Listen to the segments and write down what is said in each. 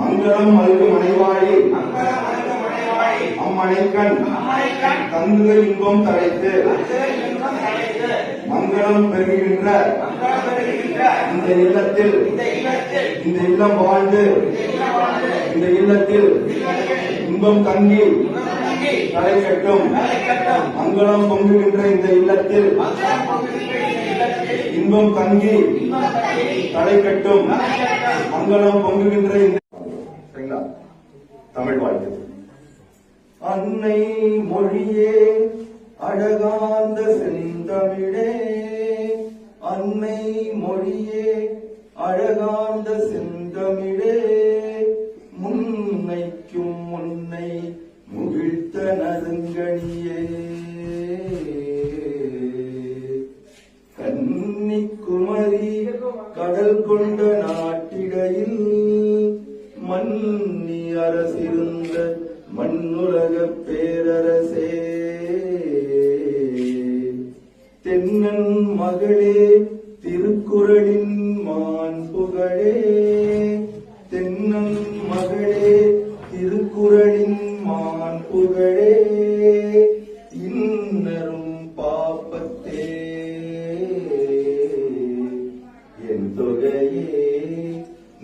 மங்களம் மல்கு மனைவாழி அம்மனைக்கண் தந்து இன்பம் தழைத்து மங்களம் பெறுகின்ற இந்த இல்லத்தில் இந்த இல்லம் வாழ்ந்து இந்த இல்லத்தில் இன்பம் தங்கி தலைக்கட்டும் மங்களம் பொங்குகின்ற இந்த இல்லத்தில் இன்பம் தங்கி தலைக்கட்டும் மங்களம் பொங்குகின்ற இந்த தமிழ் வாழ்த்து. அன்னை மொழியே அழகாந்த செந்தமிழே, அன்னை மொழியே அழகாந்த செந்தமிழே, முன்னைக்கும் முன்னை முகிழ்த்த நறுங்கணியே, கன்னிக்குமரி கடல் கொண்ட நாட்டிடையில் மன்னி அரசிருந்த மண்ணுலக பேரரசே, தென்னன் மகளே திருக்குறளின் மாண்புகளே, தென்னன் மகளே திருக்குறளின் மாண்புகளே, இன்னரும் பாப்பத்தே என் தொகையே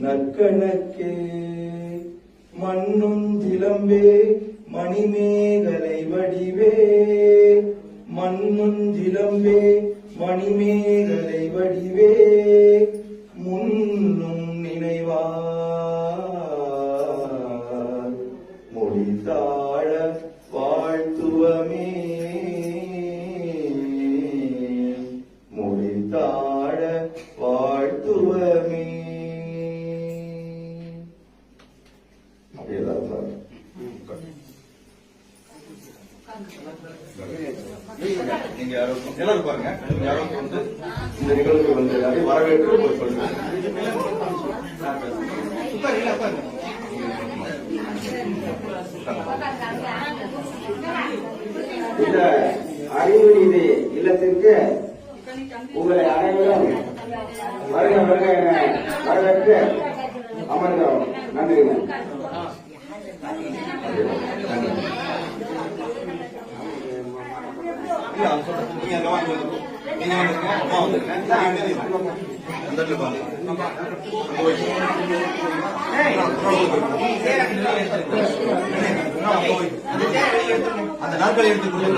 நற்கணக்கே, மண்ணும் திலம்பே மணிமேகலை வடிவே, மண்ணும் திலம்பே மணிமேகலை வடிவே, முன்னும் நினைவார் மொழிதாழ வாழ்த்துவமே, மொழிதாழ வாழ்த்துவமே. நீங்க எல்லாரும் பாருங்க, யாரும் வந்து இந்த நிகழ்வுக்கு வந்து வரவேற்று சொல்லுங்க. இந்த அறிவுநீதி இல்லத்திற்கு உங்களை அனைவரும் வருக வருக என வரவேற்று அமர்ந்தோம். நன்றிங்க. அந்த நாட்களை எடுத்துக் கொண்டு